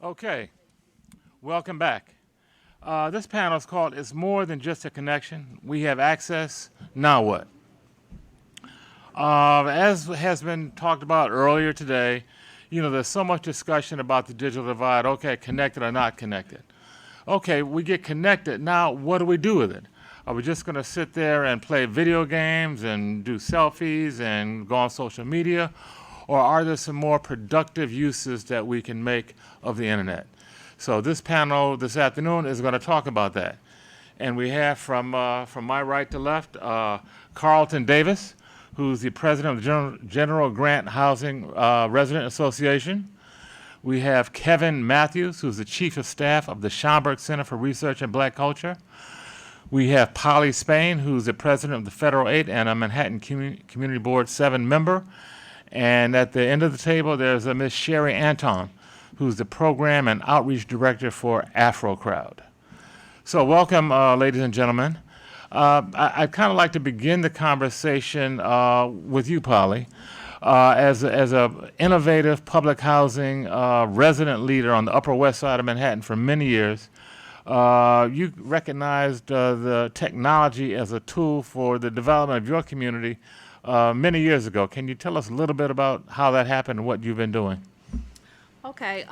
Okay, welcome back. This panel is called It's More Than Just a Connection. We have access, now what? As has been talked about earlier today, there's so much discussion about the digital divide. Okay, connected or not connected. Okay, we get connected. Now, what do we do with it? Are we just going to sit there and play video games and do selfies and go on social media? Or are there some more productive uses that we can make of the internet? So this panel this afternoon is going to talk about that. And we have from my right to left, Carlton Davis, who's the president of the General Grant Housing Resident Association. We have Kevin Matthews, who's the chief of staff of the Schomburg Center for Research and Black Culture. We have Polly Spain, who's the president of the Federal 8 and a Manhattan Community Board 7 member. And at the end of the table, there's a Miss Sherry Anton, who's the program and outreach director for Afro Crowd. So welcome, ladies and gentlemen. I'd kind of like to begin the conversation with you, Polly. As a innovative public housing resident leader on the Upper West Side of Manhattan for many years, you recognized the technology as a tool for the development of your community many years ago. Can you tell us a little bit about how that happened and what you've been doing? Okay,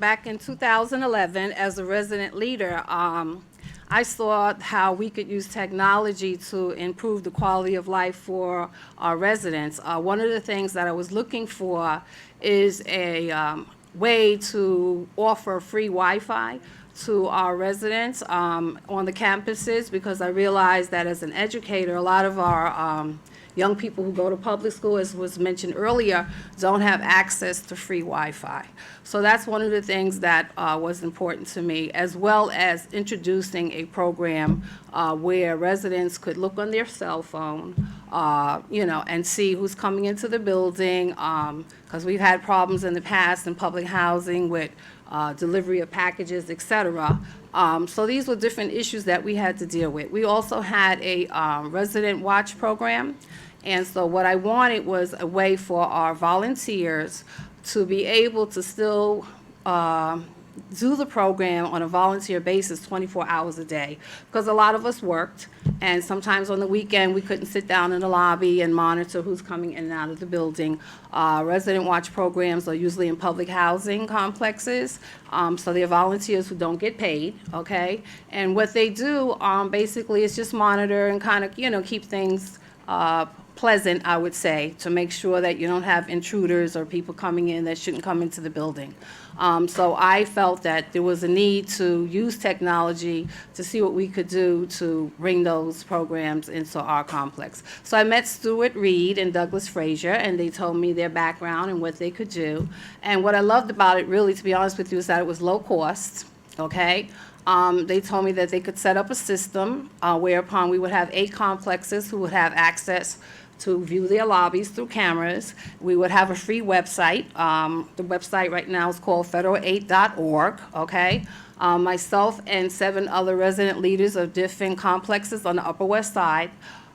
back in 2011, as a resident leader, I saw how we could use technology to improve the quality of life for our residents. One of the things that I was looking for is a way to offer free Wi-Fi to our residents on the campuses, because I realized that as an educator, a lot of our young people who go to public school, as was mentioned earlier, don't have access to free Wi-Fi. So that's one of the things that was important to me, as well as introducing a program where residents could look on their cell phone, and see who's coming into the building, because we've had problems in the past in public housing with delivery of packages, et cetera. So these were different issues that we had to deal with. We also had a resident watch program. And so what I wanted was a way for our volunteers to be able to still do the program on a volunteer basis 24 hours a day, because a lot of us worked, and sometimes on the weekend we couldn't sit down in the lobby and monitor who's coming in and out of the building. Resident watch programs are usually in public housing complexes, so they're volunteers who don't get paid, okay? And what they do basically is just monitor and kind of, keep things pleasant, I would say, to make sure that you don't have intruders or people coming in that shouldn't come into the building. So I felt that there was a need to use technology to see what we could do to bring those programs into our complex. So I met Stuart Reed and Douglas Frazier, and they told me their background and what they could do. And what I loved about it, really, to be honest with you, is that it was low cost, okay? They told me that they could set up a system whereupon we would have 8 complexes who would have access to view their lobbies through cameras. We would have a free website. The website right now is called federal8.org, okay? Myself and 7 other resident leaders of different complexes on the Upper West Side,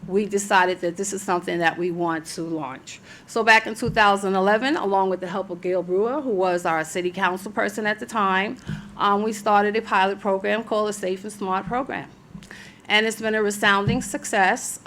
we decided that this is something that we want to launch. So back in 2011, along with the help of Gail Brewer, who was our city council person at the time, we started a pilot program called the Safe and Smart Program. And it's been a resounding success.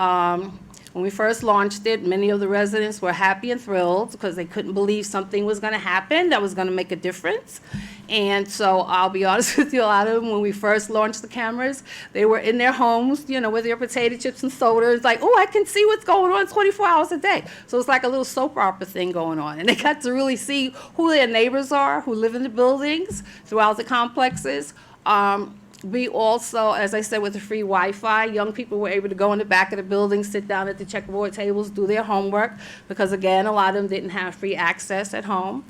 When we first launched it, many of the residents were happy and thrilled because they couldn't believe something was going to happen that was going to make a difference. And so I'll be honest with you, a lot of them, when we first launched the cameras, they were in their homes, with their potato chips and soda. It's like, oh, I can see what's going on 24 hours a day. So it's like a little soap opera thing going on. And they got to really see who their neighbors are, who live in the buildings throughout the complexes. We also, as I said, with the free Wi-Fi, young people were able to go in the back of the building, sit down at the checkerboard tables, do their homework, because again, a lot of them didn't have free access at home.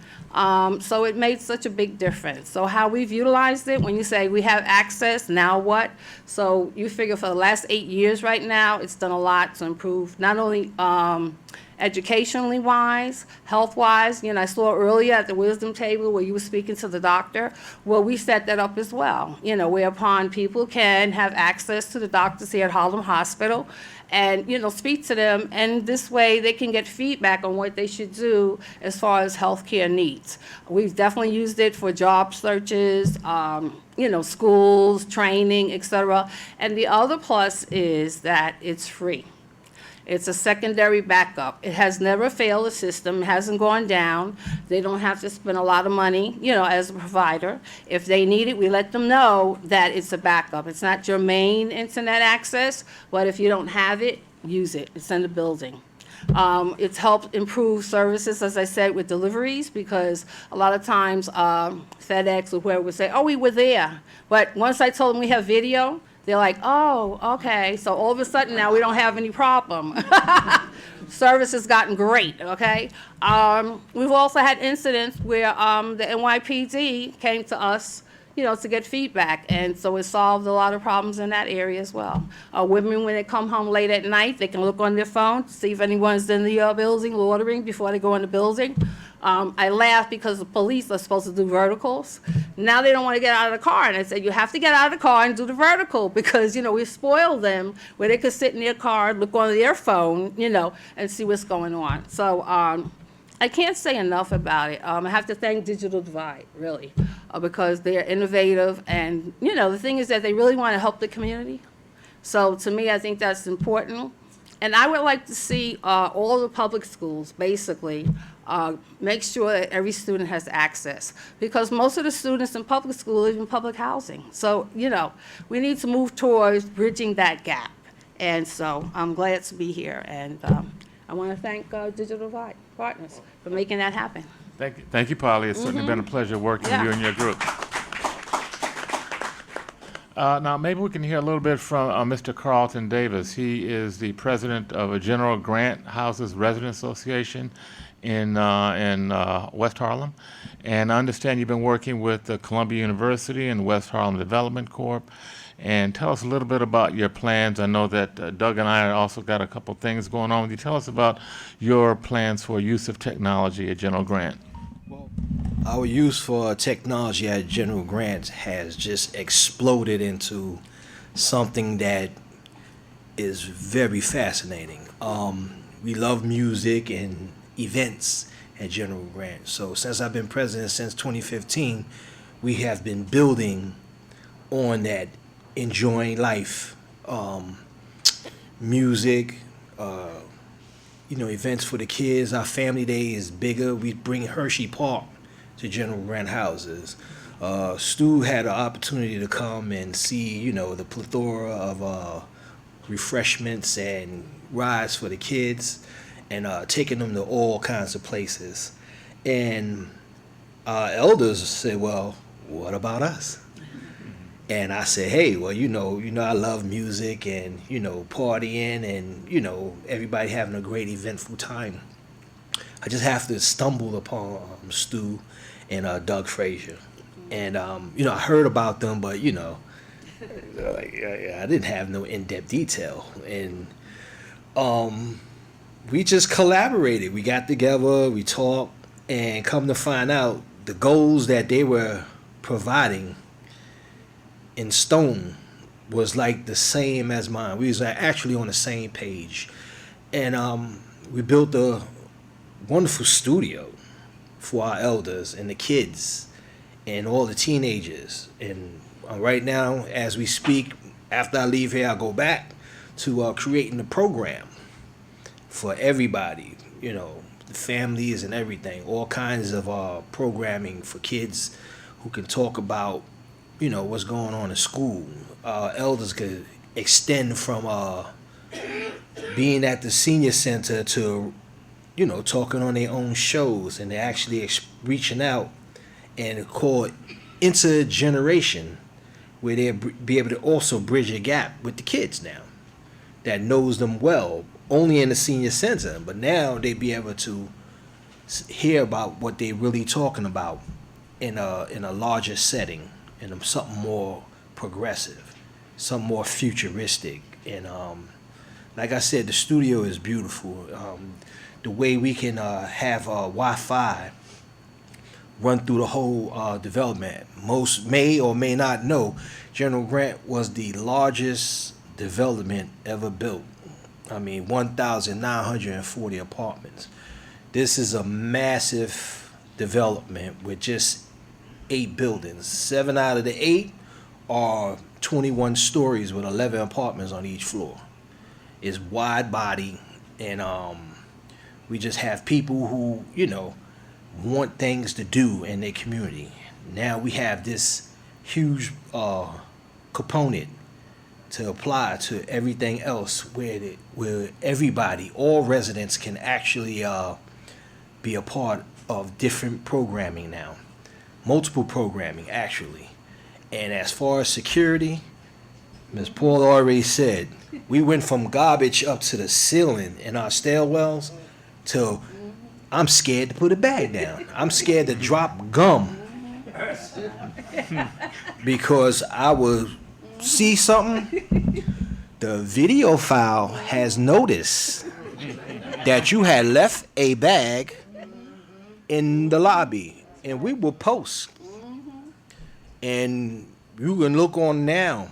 So it made such a big difference. So how we've utilized it, when you say we have access, now what? So you figure for the last 8 years right now, it's done a lot to improve not only educationally wise, health wise. I saw earlier at the wisdom table where you were speaking to the doctor. Well, we set that up as well, whereupon people can have access to the doctors here at Harlem Hospital and, speak to them. And this way they can get feedback on what they should do as far as healthcare needs. We've definitely used it for job searches, schools, training, etc. And the other plus is that it's free. It's a secondary backup. It has never failed the system. It hasn't gone down. They don't have to spend a lot of money, as a provider. If they need it, we let them know that it's a backup. It's not your main internet access, but if you don't have it, use it. It's in the building. It's helped improve services, as I said, with deliveries, because a lot of times FedEx or whoever would say, oh, we were there. But once I told them we have video, they're like, oh, okay. So all of a sudden now we don't have any problem. Service has gotten great, okay? We've also had incidents where the NYPD came to us, to get feedback. And so it solved a lot of problems in that area as well. Women, when they come home late at night, they can look on their phone to see if anyone's in the building loitering before they go in the building. I laugh because the police are supposed to do verticals. Now they don't want to get out of the car. And I said, you have to get out of the car and do the vertical because, we spoil them where they could sit in their car, look on their phone, and see what's going on. So I can't say enough about it. I have to thank Digital Divide, really, because they're innovative. And, the thing is that they really want to help the community. So to me, I think that's important. And I would like to see all the public schools, basically, make sure that every student has access. Because most of the students in public school live in public housing. So, we need to move towards bridging that gap. And so I'm glad to be here. And I want to thank Digital Divide Partners for making that happen. Thank you, Polly. It's certainly been a pleasure working with you and your group. Now, maybe we can hear a little bit from Mr. Carlton Davis. He is the president of a General Grant Houses Resident Association in West Harlem. And I understand you've been working with Columbia University and West Harlem Development Corp. And tell us a little bit about your plans. I know that Doug and I also got a couple things going on with you. Tell us about your plans for use of technology at General Grant. Our use for technology at General Grant has just exploded into something that is very fascinating. We love music and events at General Grant. So since I've been president since 2015, we have been building on that, enjoying life, music, events for the kids. Our family day is bigger. We bring Hershey Park to General Grant houses. Stu had an opportunity to come and see, the plethora of refreshments and rides for the kids, and taking them to all kinds of places. And our elders said, well, what about us? And I said, hey, well, I love music and, partying and, everybody having a great eventful time. I just have to stumble upon Stu and Doug Frazier. And, I heard about them, but, I didn't have no in-depth detail. And we just collaborated. We got together, we talked, and come to find out the goals that they were providing in stone was like the same as mine. We was actually on the same page. And we built a wonderful studio for our elders and the kids and all the teenagers. And right now, as we speak, after I leave here, I'll go back to creating the program for everybody, the families and everything, all kinds of programming for kids who can talk about, what's going on in school. Elders could extend from being at the senior center to, talking on their own shows, and they're actually reaching out and call it intergeneration, where they'll be able to also bridge a gap with the kids now that knows them well, only in the senior center, but now they be able to hear about what they're really talking about in a larger setting, in something more progressive, something more futuristic. And like I said, the studio is beautiful. the way we can have Wi-Fi run through the whole development. Most may or may not know, General Grant was the largest development ever built. I mean, 1,940 apartments. This is a massive development with just 8 buildings. 7 out of the 8 are 21 stories with 11 apartments on each floor. It's wide body, and we just have people who, want things to do in their community. Now we have this huge component to apply to everything else where everybody, all residents can actually be a part of different programming now. Multiple programming, actually. And as far as security, Ms. Paul already said, we went from garbage up to the ceiling in our stairwells to I'm scared to put a bag down. I'm scared to drop gum because I will see something. The video file has noticed that you had left a bag in the lobby, and we will post. And you can look on now,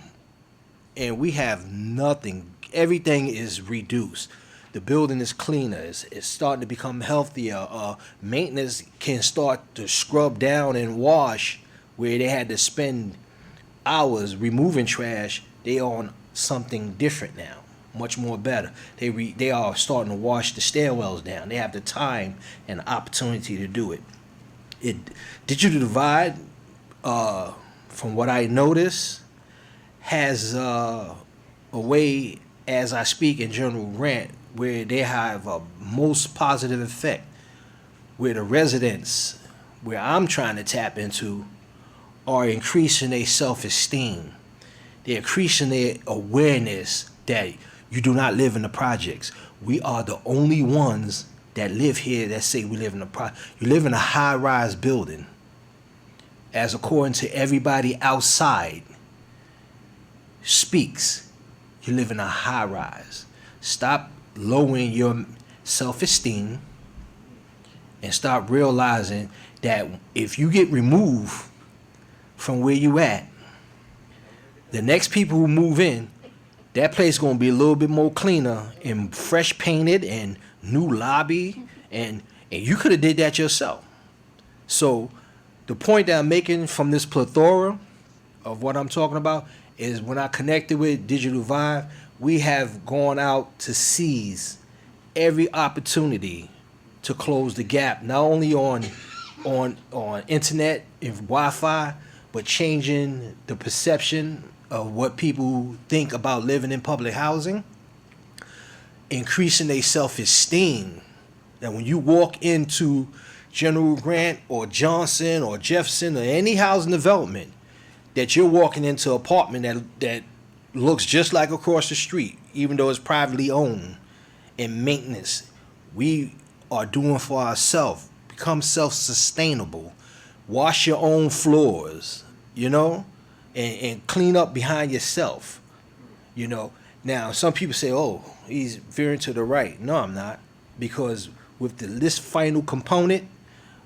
and we have nothing. Everything is reduced. The building is cleaner. It's starting to become healthier. Maintenance can start to scrub down and wash where they had to spend hours removing trash. They on something different now, much more better. They are starting to wash the stairwells down. They have the time and opportunity to do it. Digital divide, from what I notice, has a way, as I speak in General Grant, where they have a most positive effect, where the residents, where I'm trying to tap into, are increasing their self-esteem. They're increasing their awareness that you do not live in the projects. We are the only ones that live here that say we live in you live in a high-rise building, as according to everybody outside speaks, you live in a high-rise. Stop lowering your self-esteem and start realizing that if you get removed from where you at, the next people who move in, that place is going to be a little bit more cleaner and fresh painted and new lobby, and you could have did that yourself. So the point that I'm making from this plethora of what I'm talking about is when I connected with Digital Vibe, we have gone out to seize every opportunity to close the gap, not only on internet and Wi-Fi, but changing the perception of what people think about living in public housing, increasing their self-esteem. That when you walk into General Grant or Johnson or Jefferson or any housing development, that you're walking into an apartment that looks just like across the street, even though it's privately owned, and maintenance. We are doing for ourselves. Become self-sustainable. Wash your own floors, and clean up behind yourself, Now, some people say, oh, he's veering to the right. No, I'm not. Because with this final component,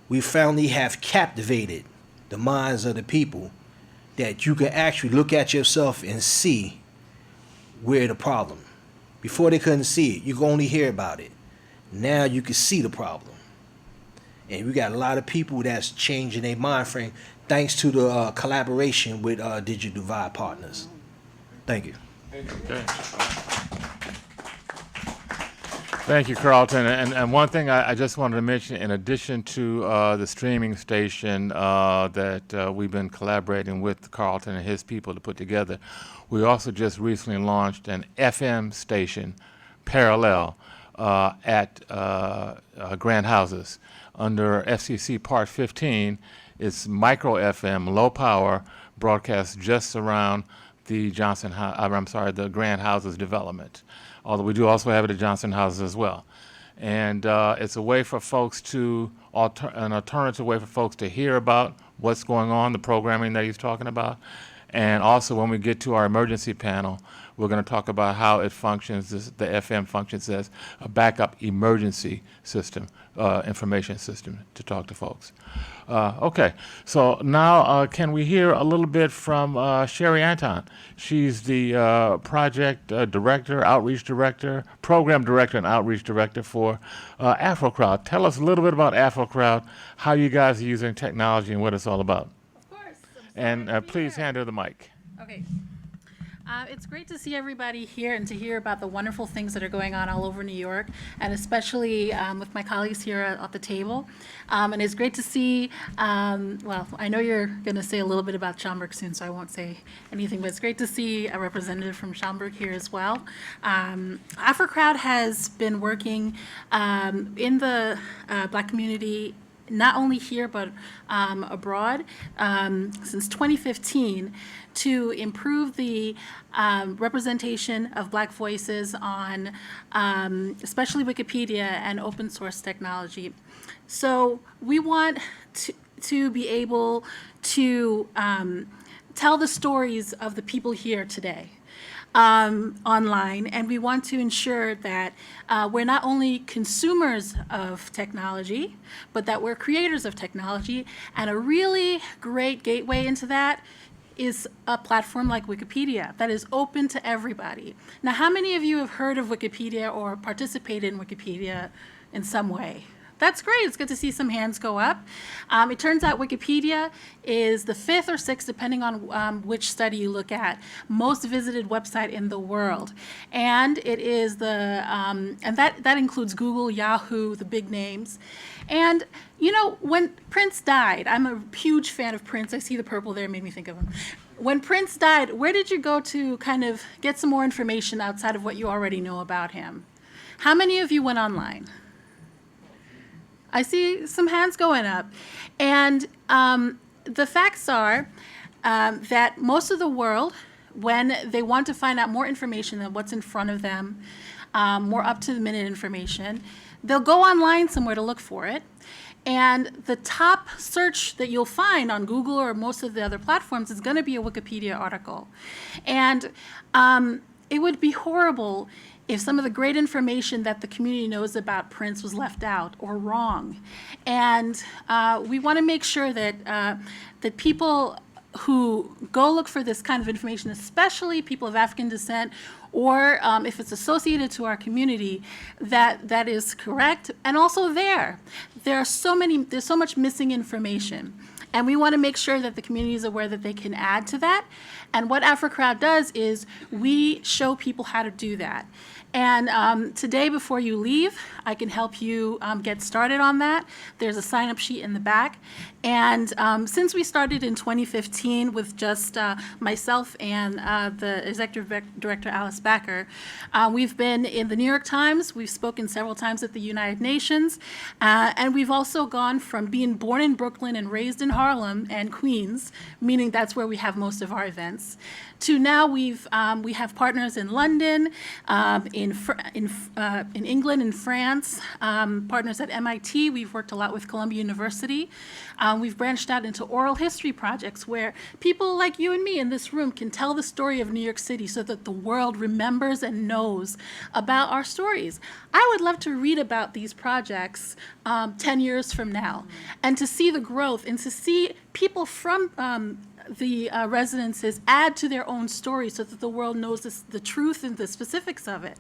we finally have captivated the minds of the people that you can actually look at yourself and see where the problem. Before they couldn't see it, you could only hear about it. Now you can see the problem. And we got a lot of people that's changing their mind frame thanks to the collaboration with Digital Divide partners. Thank you. Okay. Thank you, Carlton. And one thing I just wanted to mention, in addition to the streaming station that we've been collaborating with Carlton and his people to put together, we also just recently launched an FM station parallel at Grant Houses. Under FCC Part 15, it's micro FM, low power, broadcast just around the the Grant Houses development. Although we do also have it at Johnson Houses as well. And it's a way for folks an alternative way for folks to hear about what's going on, the programming that he's talking about. And also when we get to our emergency panel, We're going to talk about how it functions, the FM functions as a backup emergency system, information system to talk to folks. Okay, so now can we hear a little bit from Sherry Anton? She's the project director, outreach director, program director, and outreach director for AfroCrowd. Tell us a little bit about AfroCrowd, how you guys are using technology, and what it's all about. Of course. And please hand her the mic. Okay. It's great to see everybody here and to hear about the wonderful things that are going on all over New York, and especially with my colleagues here at the table. And it's great to see, well, I know you're going to say a little bit about Schaumburg soon, so I won't say anything, but it's great to see a representative from Schaumburg here as well. AfroCrowd has been working in the Black community, not only here but abroad, since 2015, to improve the representation of Black voices on especially Wikipedia and open source technology. So we want to be able to tell the stories of the people here today. Online, and we want to ensure that we're not only consumers of technology, but that we're creators of technology. And a really great gateway into that is a platform like Wikipedia that is open to everybody. Now, how many of you have heard of Wikipedia or participated in Wikipedia in some way? That's great. It's good to see some hands go up. It turns out Wikipedia is the 5th or 6th, depending on which study you look at, most visited website in the world. And it is the, and that includes Google, Yahoo, the big names. And, you know, when Prince died, I'm a huge fan of Prince. I see the purple there, made me think of him. When Prince died, where did you go to kind of get some more information outside of what you already know about him? How many of you went online? I see some hands going up. And the facts are that most of the world, when they want to find out more information than what's in front of them, more up-to-the-minute information, they'll go online somewhere to look for it. And the top search that you'll find on Google or most of the other platforms is going to be a Wikipedia article. And it would be horrible if some of the great information that the community knows about Prince was left out or wrong. And we want to make sure that that people who go look for this kind of information, especially people of African descent, or if it's associated to our community, that is correct. And also there's so much missing information. And we want to make sure that the community is aware that they can add to that. And what AfroCrowd does is we show people how to do that. And today, before you leave, I can help you get started on that. There's a sign-up sheet in the back. And since we started in 2015 with just myself and the executive director, Alice Backer, we've been in the New York Times. We've spoken several times at the United Nations. And we've also gone from being born in Brooklyn and raised in Harlem and Queens, meaning that's where we have most of our events, to now we have partners in London, in England and France, partners at MIT. We've worked a lot with Columbia University. We've branched out into oral history projects where people like you and me in this room can tell the story of New York City so that the world remembers and knows about our stories. I would love to read about these projects 10 years from now and to see the growth and to see people from the residences add to their own story so that the world knows the truth and the specifics of it.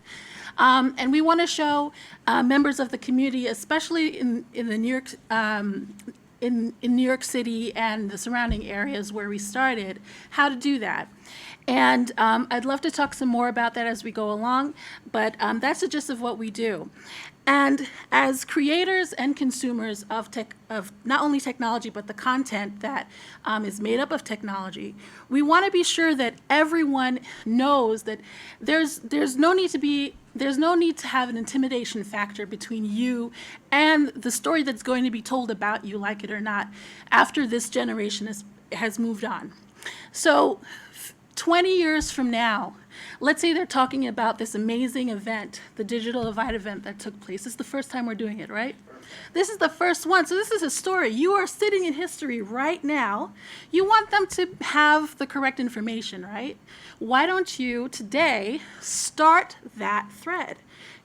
And we want to show members of the community, especially in the New York, in New York City and the surrounding areas where we started, how to do that. And I'd love to talk some more about that as we go along, but that's the gist of what we do. And as creators and consumers of not only technology, but the content that is made up of technology, we want to be sure that everyone knows that there's no need to have an intimidation factor between you and the story that's going to be told about you, like it or not, after this generation has moved on. So 20 years from now, let's say they're talking about this amazing event, the Digital Divide event that took place. This is the first time we're doing it, right? First. This is the first one. So this is a story. You are sitting in history right now. You want them to have the correct information, right? Why don't you today start that thread?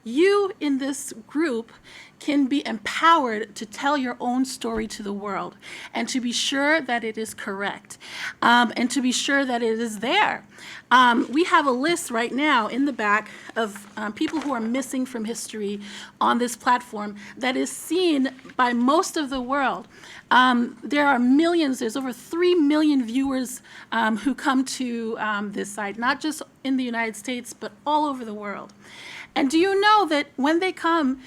You in this group can be empowered to tell your own story to the world and to be sure that it is correct and to be sure that it is there. We have a list right now in the back of people who are missing from history on this platform that is seen by most of the world. There are millions, there's over 3 million viewers who come to this site, not just in the United States, but all over the world. And do you know that when they come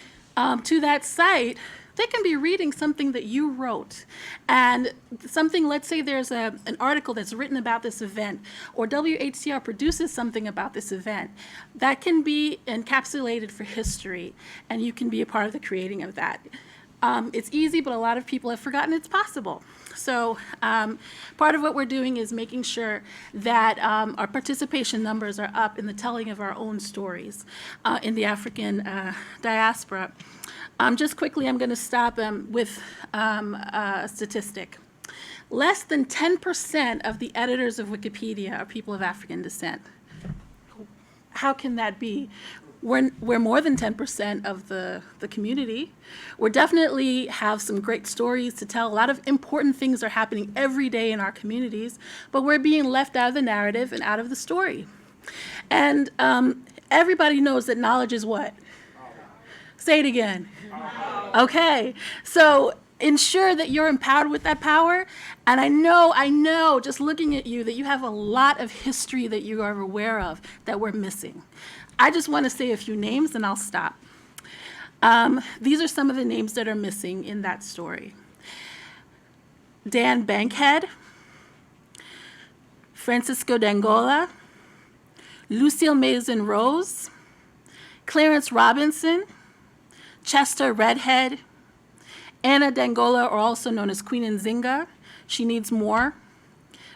to that site, they can be reading something that you wrote. And something, let's say there's an article that's written about this event, or WHCR produces something about this event, that can be encapsulated for history, and you can be a part of the creating of that. It's easy, but a lot of people have forgotten it's possible. So part of what we're doing is making sure that our participation numbers are up in the telling of our own stories in the African diaspora. Just quickly, I'm going to stop with a statistic. Less than 10% of the editors of Wikipedia are people of African descent. How can that be? We're more than 10% of the community. We definitely have some great stories to tell. A lot of important things are happening every day in our communities, but we're being left out of the narrative and out of the story. And everybody knows that knowledge is what? Say it again. Okay, so ensure that you're empowered with that power. And I know, just looking at you, that you have a lot of history that you are aware of that we're missing. I just want to say a few names and I'll stop. These are some of the names that are missing in that story. Dan Bankhead, Francisco Dangola, Lucille Mason Rose, Clarence Robinson, Chester Redhead, Anna Dangola, or also known as Queen Nzinga, She Needs More,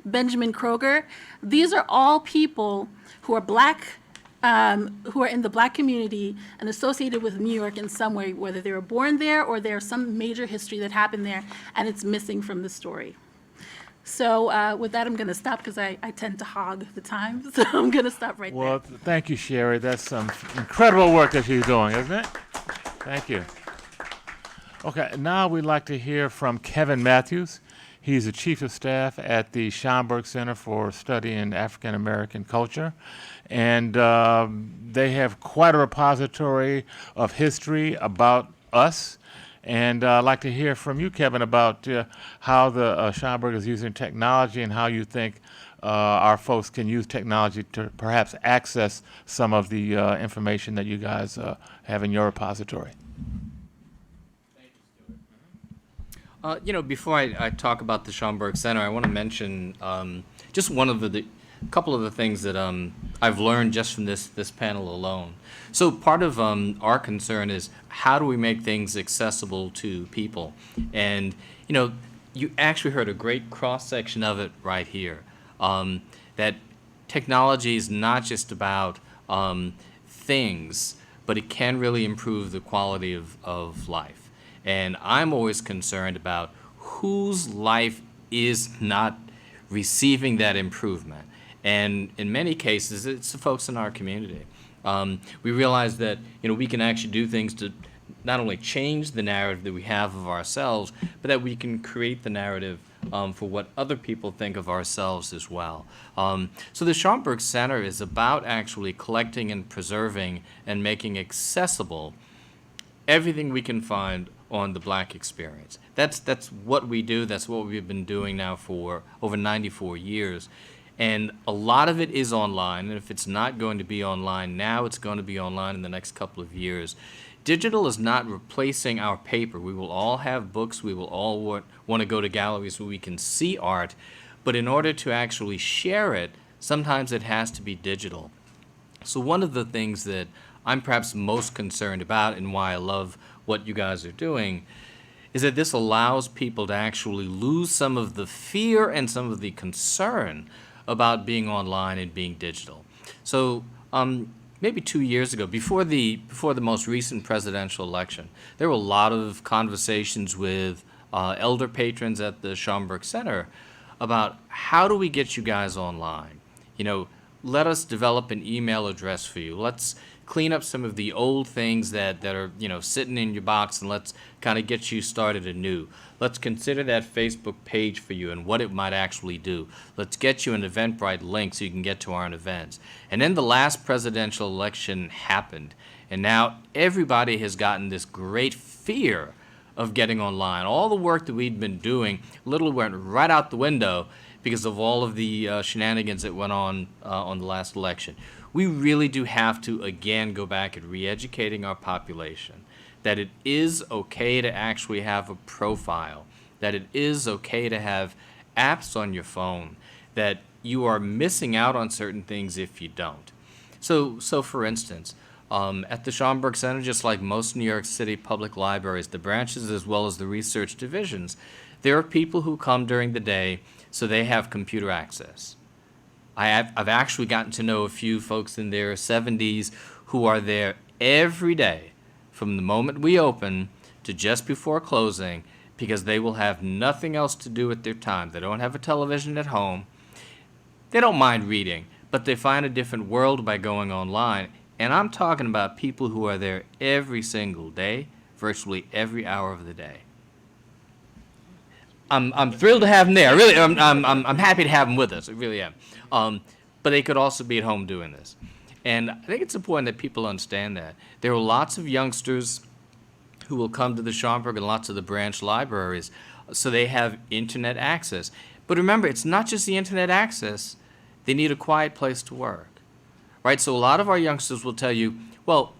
Benjamin Kroger. These are all people who are Black, who are in the Black community and associated with New York in some way, whether they were born there or there's some major history that happened there and it's missing from the story. So with that, I'm going to stop because I tend to hog the time. So I'm going to stop right Well, there. thank you, Sherry. That's some incredible work that you're doing, isn't it? Thank you. Okay, now we'd like to hear from Kevin Matthews. He's the Chief of Staff at the Schomburg Center for Study in African American Culture. And they have quite a repository of history about us. And I'd like to hear from you, Kevin, about how the Schomburg is using technology and how you think our folks can use technology to perhaps access some of the information that you guys have in your repository. Before I talk about the Schomburg Center, I want to mention just one of the couple of the things that I've learned just from this panel alone. So part of our concern is how do we make things accessible to people? And you actually heard a great cross section of it right here. That technology is not just about things, but it can really improve the quality of life. And I'm always concerned about whose life is not receiving that improvement. And in many cases, it's the folks in our community. We realize that we can actually do things to not only change the narrative that we have of ourselves, but that we can create the narrative for what other people think of ourselves as well. So the Schomburg Center is about actually collecting and preserving and making accessible everything we can find on the Black experience. That's what we do. That's what we've been doing now for over 94 years. And a lot of it is online. And if it's not going to be online now, it's going to be online in the next couple of years. Digital is not replacing our paper. We will all have books. We will all want to go to galleries where we can see art. But in order to actually share it, sometimes it has to be digital. So one of the things that I'm perhaps most concerned about and why I love what you guys are doing is that this allows people to actually lose some of the fear and some of the concern about being online and being digital. So maybe 2 years ago, before the most recent presidential election, there were a lot of conversations with elder patrons at the Schomburg Center about how do we get you guys online. Let us develop an email address for you. Let's clean up some of the old things that are, sitting in your box, and let's kind of get you started anew. Let's consider that Facebook page for you and what it might actually do. Let's get you an Eventbrite link so you can get to our events. And then the last presidential election happened, and now everybody has gotten this great fear of getting online. All the work that we'd been doing literally went right out the window because of all of the shenanigans that went on the last election. We really do have to, again, go back at re-educating our population that it is okay to actually have a profile, that it is okay to have apps on your phone, that you are missing out on certain things if you don't. So for instance, at the Schomburg Center, just like most New York City public libraries, the branches as well as the research divisions, there are people who come during the day so they have computer access. I've actually gotten to know a few folks in their 70s who are there every day from the moment we open to just before closing because they will have nothing else to do with their time. They don't have a television at home. They don't mind reading, but they find a different world by going online. And I'm talking about people who are there every single day, virtually every hour of the day. I'm thrilled to have them there. Really, I'm happy to have them with us. I really am. But they could also be at home doing this. And I think it's important that people understand that. There are lots of youngsters who will come to the Schomburg and lots of the branch libraries, so they have internet access. But remember, it's not just the internet access. They need a quiet place to work, right? So a lot of our youngsters will tell you, well,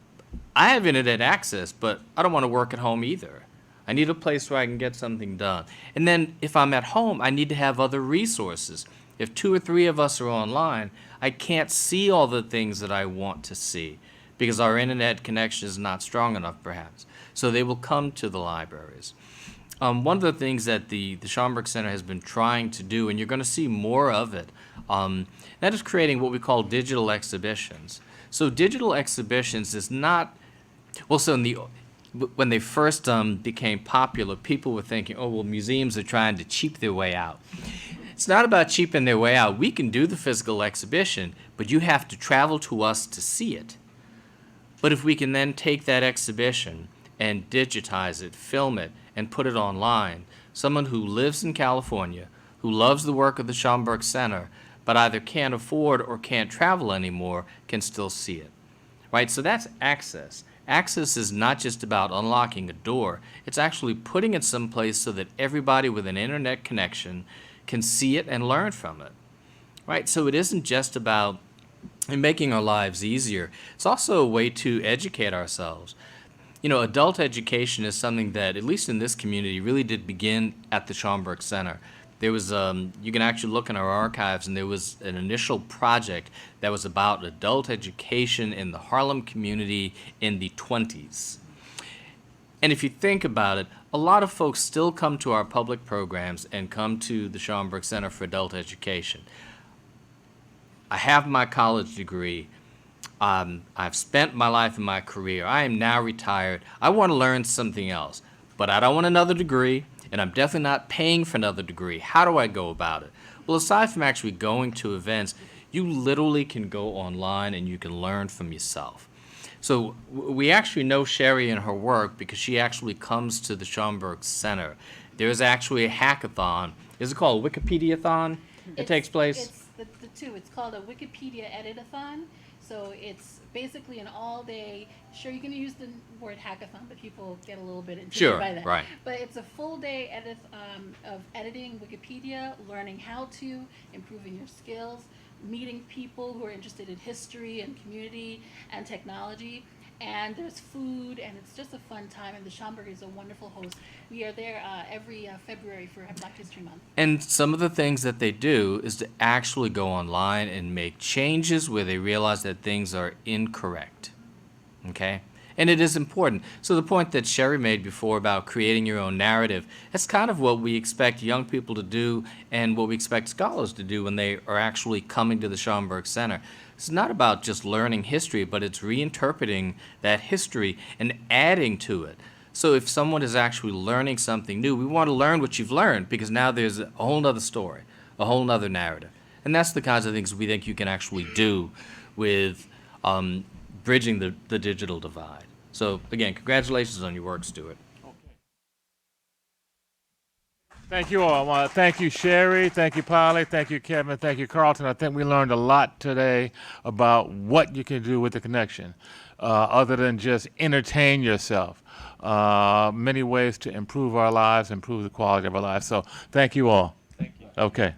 I have internet access, but I don't want to work at home either. I need a place where I can get something done. And then if I'm at home, I need to have other resources. If 2 or 3 of us are online, I can't see all the things that I want to see because our internet connection is not strong enough, perhaps. So they will come to the libraries. One of the things that the Schomburg Center has been trying to do, and you're going to see more of it, that is creating what we call digital exhibitions. So digital exhibitions is not, well, so when they first became popular, people were thinking, oh, well, museums are trying to cheap their way out. It's not about cheaping their way out. We can do the physical exhibition, but you have to travel to us to see it. But if we can then take that exhibition and digitize it, film it, and put it online, someone who lives in California, who loves the work of the Schomburg Center, but either can't afford or can't travel anymore, can still see it. Right? So that's access. Access is not just about unlocking a door. It's actually putting it someplace so that everybody with an internet connection can see it and learn from it. Right? So it isn't just about making our lives easier. It's also a way to educate ourselves. Adult education is something that, at least in this community, really did begin at the Schomburg Center. There was, you can actually look in our archives, and there was an initial project that was about adult education in the Harlem community in the 20s. And if you think about it, a lot of folks still come to our public programs and come to the Schomburg Center for Adult Education. I have my college degree. I've spent my life in my career. I am now retired. I want to learn something else, but I don't want another degree, and I'm definitely not paying for another degree. How do I go about it? Well, aside from actually going to events, you literally can go online and you can learn from yourself. So we actually know Sherry and her work because she actually comes to the Schomburg Center. There's actually a hackathon. Is it called a Wikipedia-thon that takes place? It's the two. It's called a Wikipedia edit-a-thon. So it's basically an all-day, sure, you can use the word hackathon, but people get a little bit intimidated by that. Sure, right. But it's a full day of editing Wikipedia, learning how to, improving your skills, meeting people who are interested in history and community and technology. And there's food, and it's just a fun time, and the Schomburg is a wonderful host. We are there every February for Black History Month. And some of the things that they do is to actually go online and make changes where they realize that things are incorrect, okay? And it is important. So the point that Sherry made before about creating your own narrative, that's kind of what we expect young people to do and what we expect scholars to do when they are actually coming to the Schomburg Center. It's not about just learning history, but it's reinterpreting that history and adding to it. So if someone is actually learning something new, we want to learn what you've learned because now there's a whole nother story, a whole nother narrative. And that's the kinds of things we think you can actually do with bridging the digital divide. So again, congratulations on your work, Stuart. Thank you all. Thank you, Sherry. Thank you, Polly. Thank you, Kevin. Thank you, Carlton. I think we learned a lot today about what you can do with the connection, other than just entertain yourself. Many ways to improve our lives, improve the quality of our lives. So thank you all. Thank you. Okay.